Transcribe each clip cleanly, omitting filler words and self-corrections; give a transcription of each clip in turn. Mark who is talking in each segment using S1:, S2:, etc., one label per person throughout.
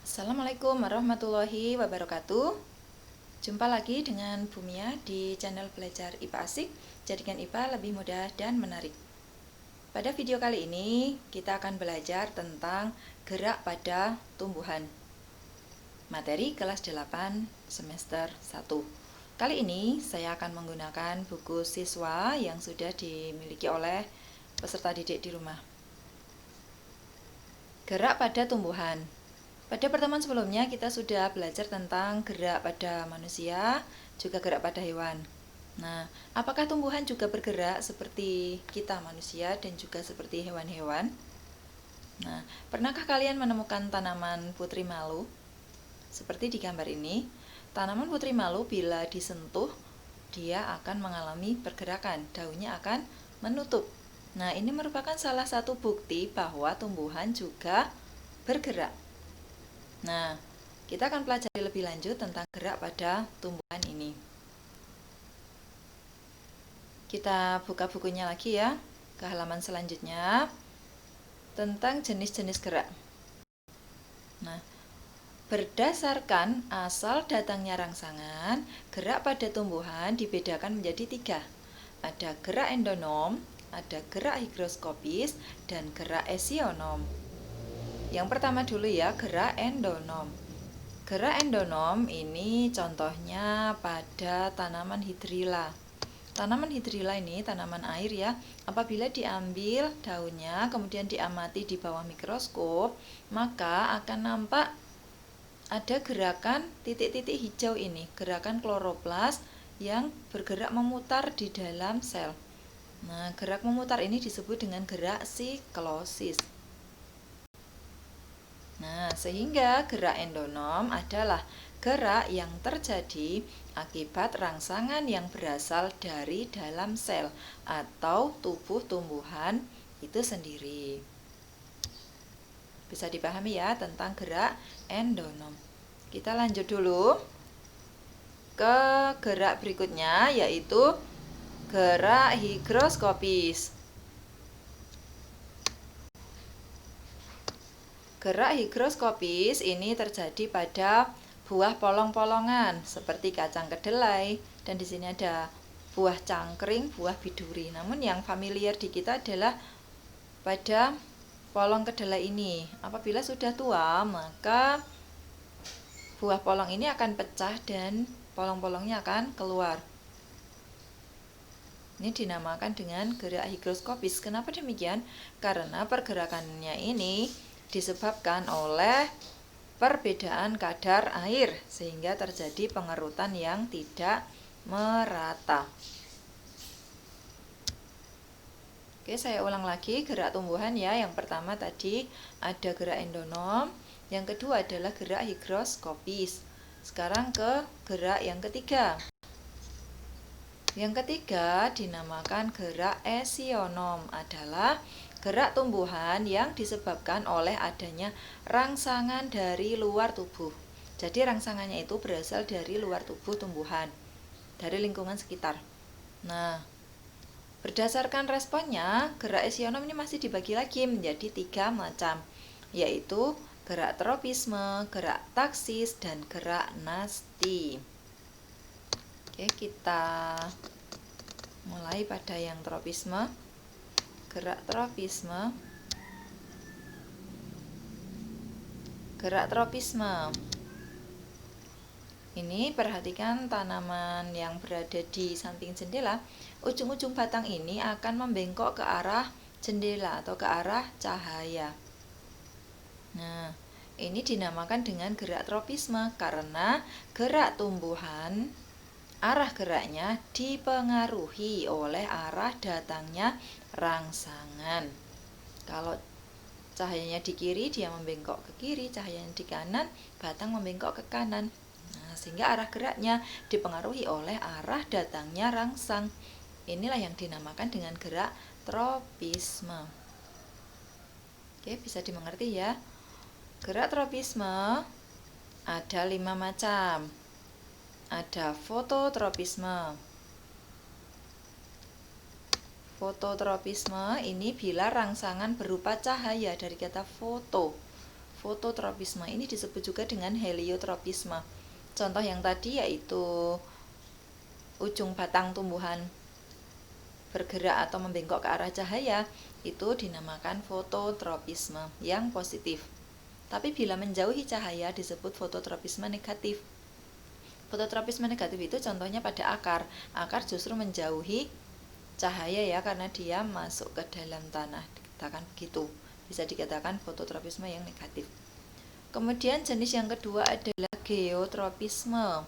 S1: Assalamualaikum warahmatullahi wabarakatuh. Jumpa lagi dengan Bumia di channel Belajar IPA Asik. Jadikan IPA lebih mudah dan menarik. Pada video kali ini kita akan belajar tentang gerak pada tumbuhan. Materi kelas 8 semester 1. Kali ini saya akan menggunakan buku siswa yang sudah dimiliki oleh peserta didik di rumah. Gerak pada tumbuhan. Pada pertemuan sebelumnya kita sudah belajar tentang gerak pada manusia, juga gerak pada hewan. Nah, apakah tumbuhan juga bergerak seperti kita manusia dan juga seperti hewan-hewan? Nah, pernahkah kalian menemukan tanaman putri malu? Seperti di gambar ini, tanaman putri malu bila disentuh, dia akan mengalami pergerakan, daunnya akan menutup. Nah, ini merupakan salah satu bukti bahwa tumbuhan juga bergerak. Nah, kita akan pelajari lebih lanjut tentang gerak pada tumbuhan ini. Kita buka bukunya lagi ya, ke halaman selanjutnya, tentang jenis-jenis gerak. Nah, berdasarkan asal datangnya rangsangan, gerak pada tumbuhan dibedakan menjadi 3. Ada gerak endonom, ada gerak higroskopis, dan gerak esionom. Yang pertama dulu ya, gerak endonom. Gerak endonom ini contohnya pada tanaman hidrilla. Tanaman hidrilla ini tanaman air ya. Apabila diambil daunnya kemudian diamati di bawah mikroskop, maka akan nampak ada gerakan titik-titik hijau ini, gerakan kloroplas yang bergerak memutar di dalam sel. Nah, gerak memutar ini disebut dengan gerak siklosis. Nah, sehingga gerak endonom adalah gerak yang terjadi akibat rangsangan yang berasal dari dalam sel atau tubuh tumbuhan itu sendiri. Bisa dipahami ya tentang gerak endonom. Kita lanjut dulu ke gerak berikutnya, yaitu gerak higroskopis. Gerak higroskopis ini terjadi pada buah polong-polongan seperti kacang kedelai, dan di sini ada buah cangkring, buah biduri. Namun yang familiar di kita adalah pada polong kedelai ini. Apabila sudah tua, maka buah polong ini akan pecah dan polong-polongnya akan keluar. Ini dinamakan dengan gerak higroskopis. Kenapa demikian? Karena pergerakannya ini disebabkan oleh perbedaan kadar air sehingga terjadi pengerutan yang tidak merata. Oke, saya ulang lagi gerak tumbuhan ya. Yang pertama tadi ada gerak endonom, yang kedua adalah gerak higroskopis. Sekarang ke gerak yang ketiga. Yang ketiga dinamakan gerak esionom, adalah gerak tumbuhan yang disebabkan oleh adanya rangsangan dari luar tubuh. Jadi rangsangannya itu berasal dari luar tubuh tumbuhan, dari lingkungan sekitar. Nah, berdasarkan responnya, gerak esionom ini masih dibagi lagi menjadi 3 macam, yaitu gerak tropisme, gerak taksis, dan gerak nasti. Oke, kita mulai pada yang tropisme. Gerak tropisme. Gerak tropisme. Ini perhatikan tanaman yang berada di samping jendela. Ujung-ujung batang ini akan membengkok ke arah jendela atau ke arah cahaya. Nah, ini dinamakan dengan gerak tropisme karena gerak tumbuhan, arah geraknya dipengaruhi oleh arah datangnya rangsangan. Kalau cahayanya di kiri, dia membengkok ke kiri, cahayanya di kanan, batang membengkok ke kanan. Nah, sehingga arah geraknya dipengaruhi oleh arah datangnya rangsang. Inilah yang dinamakan dengan gerak tropisme. Oke, bisa dimengerti ya. Gerak tropisme ada 5 macam. Ada fototropisme. Fototropisme ini bila rangsangan berupa cahaya, dari kata foto. fototropisme. Ini disebut juga dengan heliotropisme. Contoh yang tadi yaitu ujung batang tumbuhan bergerak atau membengkok ke arah cahaya, itu dinamakan fototropisme yang positif. Tapi bila menjauhi cahaya disebut fototropisme negatif. Fototropisme negatif itu contohnya pada akar. Akar justru menjauhi cahaya ya, karena dia masuk ke dalam tanah. Dikatakan begitu. Bisa dikatakan fototropisme yang negatif. Kemudian jenis yang kedua adalah geotropisme.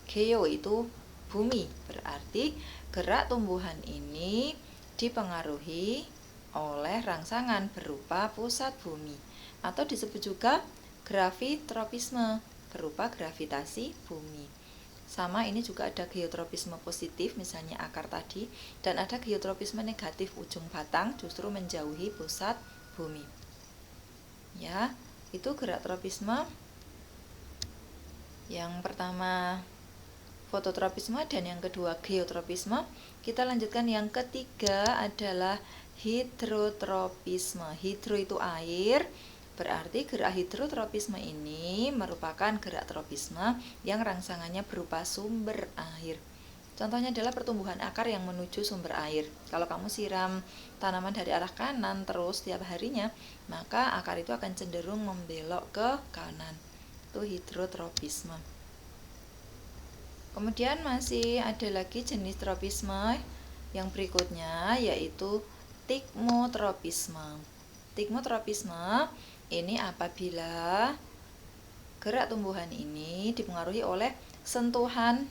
S1: Geo itu bumi, berarti gerak tumbuhan ini dipengaruhi oleh rangsangan berupa pusat bumi, atau disebut juga gravitropisme, berupa gravitasi bumi. Sama, ini juga ada geotropisme positif, misalnya akar tadi, dan ada geotropisme negatif, ujung batang justru menjauhi pusat bumi. Ya, itu gerak tropisme. Yang pertama fototropisme dan yang kedua geotropisme. Kita lanjutkan yang ketiga adalah hidrotropisme. Hidro itu air, berarti gerak hidrotropisme ini merupakan gerak tropisme yang rangsangannya berupa sumber air. Contohnya adalah pertumbuhan akar yang menuju sumber air. Kalau kamu siram tanaman dari arah kanan terus setiap harinya, maka akar itu akan cenderung membelok ke kanan. Itu hidrotropisme. Kemudian masih ada lagi jenis tropisme yang berikutnya, yaitu tigmotropisme. Tigmotropisme ini apabila gerak tumbuhan ini dipengaruhi oleh sentuhan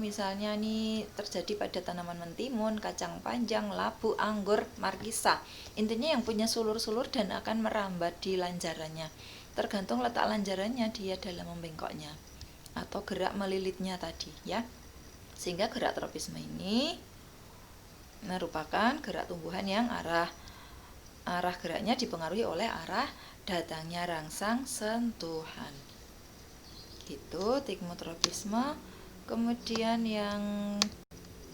S1: misalnya nih terjadi pada tanaman mentimun, kacang panjang, labu, anggur, markisa. Intinya yang punya sulur-sulur dan akan merambat di lanjarannya. Tergantung letak lanjarannya dia dalam membengkoknya atau gerak melilitnya tadi ya. Sehingga gerak tropisme ini merupakan gerak tumbuhan yang arah geraknya dipengaruhi oleh arah datangnya rangsang sentuhan. Itu tigmotropisme. Kemudian yang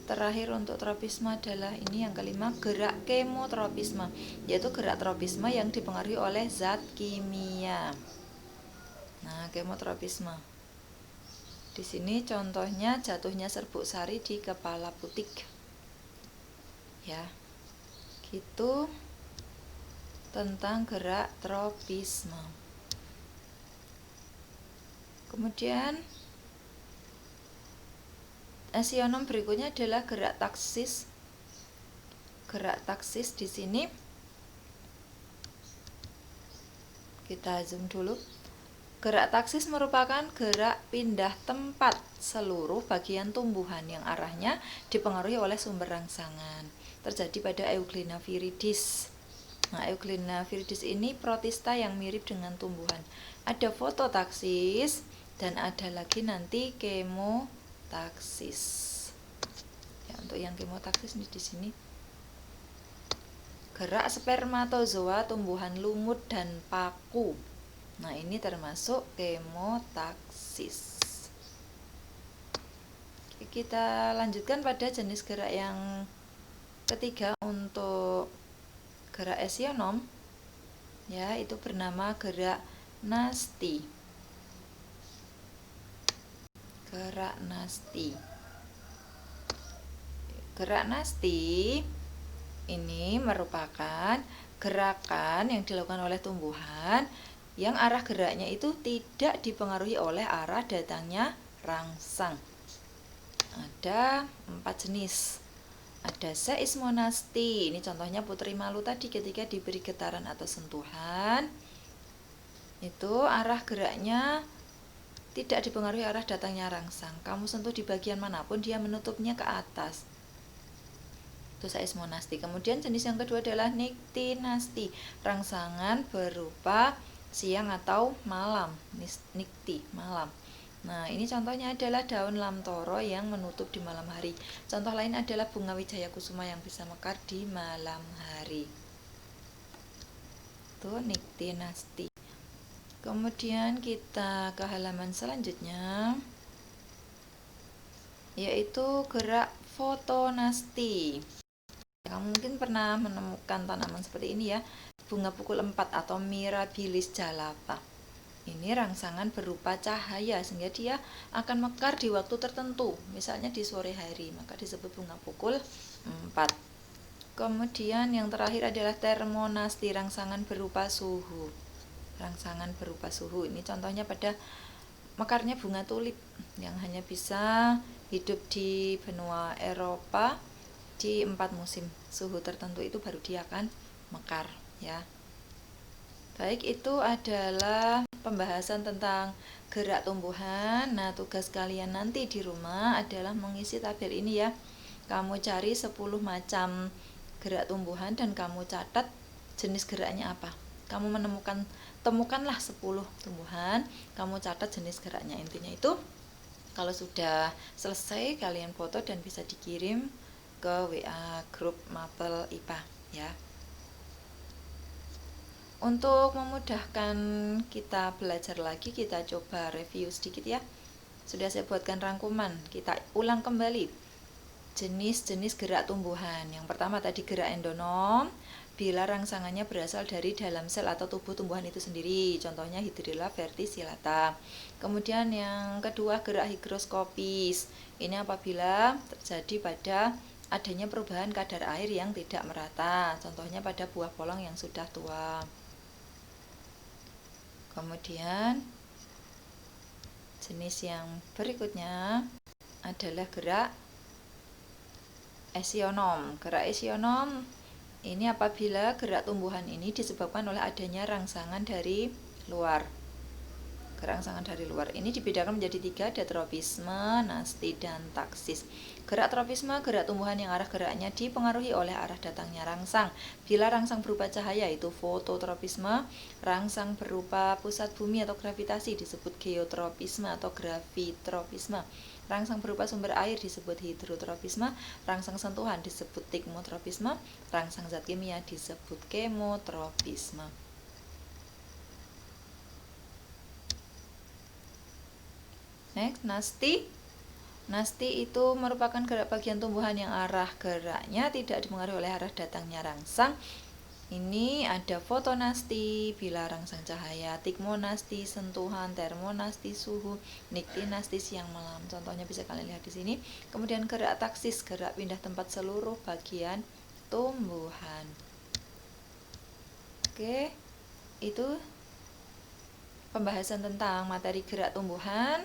S1: terakhir untuk tropisme adalah ini yang kelima, gerak kemotropisme, yaitu gerak tropisme yang dipengaruhi oleh zat kimia. Nah, kemotropisme. Di sini contohnya jatuhnya serbuk sari di kepala putik. Ya. Gitu tentang gerak tropisme. Kemudian esionom berikutnya adalah gerak taksis. Gerak taksis di sini kita zoom dulu. Gerak taksis merupakan gerak pindah tempat seluruh bagian tumbuhan yang arahnya dipengaruhi oleh sumber rangsangan. Terjadi pada Euglena viridis. Nah, Euglena viridis ini protista yang mirip dengan tumbuhan. Ada fototaksis dan ada lagi nanti kemotaksis. Ya, untuk yang kemotaksis ini di sini gerak spermatozoa tumbuhan lumut dan paku. Nah, ini termasuk kemotaksis. Kita lanjutkan pada jenis gerak yang ketiga untuk gerak esionom, ya, itu bernama gerak nasti. Gerak nasti. Gerak nasti ini merupakan gerakan yang dilakukan oleh tumbuhan yang arah geraknya itu tidak dipengaruhi oleh arah datangnya rangsang. Ada 4 jenis. Ada seismonasti, ini contohnya putri malu tadi ketika diberi getaran atau sentuhan. Itu arah geraknya tidak dipengaruhi arah datangnya rangsang. Kamu sentuh di bagian manapun dia menutupnya ke atas. Itu seismonasti. Kemudian jenis yang kedua adalah niktinasti. Rangsangan berupa siang atau malam, nikti, malam. Nah, ini contohnya adalah daun lamtoro yang menutup di malam hari. Contoh lain adalah bunga wijaya kusuma yang bisa mekar di malam hari. Itu niktinasti. Kemudian kita ke halaman selanjutnya, yaitu gerak fotonasti. Kamu mungkin pernah menemukan tanaman seperti ini ya. bunga pukul 4 atau Mirabilis jalapa. Ini rangsangan berupa cahaya sehingga dia akan mekar di waktu tertentu, misalnya di sore hari, maka disebut bunga pukul 4. Kemudian yang terakhir adalah termonasti, rangsangan berupa suhu. Rangsangan berupa suhu ini contohnya pada mekarnya bunga tulip yang hanya bisa hidup di benua Eropa di 4 musim suhu tertentu, itu baru dia akan mekar ya. Baik, itu adalah pembahasan tentang gerak tumbuhan. Nah, tugas kalian nanti di rumah adalah mengisi tabel ini ya. Kamu cari 10 macam gerak tumbuhan dan kamu catat jenis geraknya apa. Kamu temukanlah 10 tumbuhan, kamu catat jenis geraknya. Intinya itu, kalau sudah selesai kalian foto dan bisa dikirim ke WA grup Mapel IPA ya. Untuk memudahkan kita belajar lagi, kita coba review sedikit ya. Sudah saya buatkan rangkuman, kita ulang kembali jenis-jenis gerak tumbuhan. Yang pertama tadi gerak endonom, bila rangsangannya berasal dari dalam sel atau tubuh tumbuhan itu sendiri, contohnya Hydrilla verticillata. Kemudian yang kedua gerak higroskopis, ini apabila terjadi pada adanya perubahan kadar air yang tidak merata, contohnya pada buah polong yang sudah tua. Kemudian jenis yang berikutnya adalah gerak esionom. Gerak esionom ini apabila gerak tumbuhan ini disebabkan oleh adanya rangsangan dari luar. Rangsangan dari luar ini dibedakan menjadi 3, ada tropisme, nasti, dan taksis. Gerak tropisme, gerak tumbuhan yang arah geraknya dipengaruhi oleh arah datangnya rangsang. Bila rangsang berupa cahaya itu fototropisme, rangsang berupa pusat bumi atau gravitasi disebut geotropisme atau gravitropisme. Rangsang berupa sumber air disebut hidrotropisme, rangsang sentuhan disebut tikmotropisme, rangsang zat kimia disebut kemotropisme. Next, nasti. Nasti itu merupakan gerak bagian tumbuhan yang arah geraknya tidak dipengaruhi oleh arah datangnya rangsang. Ini ada fotonasti bila rangsang cahaya, tikmonasti sentuhan, termonasti suhu, niktinasti siang malam. Contohnya bisa kalian lihat di sini. Kemudian gerak taksis, gerak pindah tempat seluruh bagian tumbuhan. Oke, itu pembahasan tentang materi gerak tumbuhan.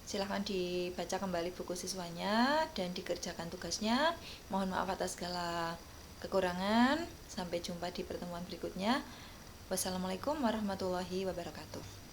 S1: Silahkan dibaca kembali buku siswanya dan dikerjakan tugasnya. Mohon maaf atas segala kekurangan. Sampai jumpa di pertemuan berikutnya. Wassalamualaikum warahmatullahi wabarakatuh.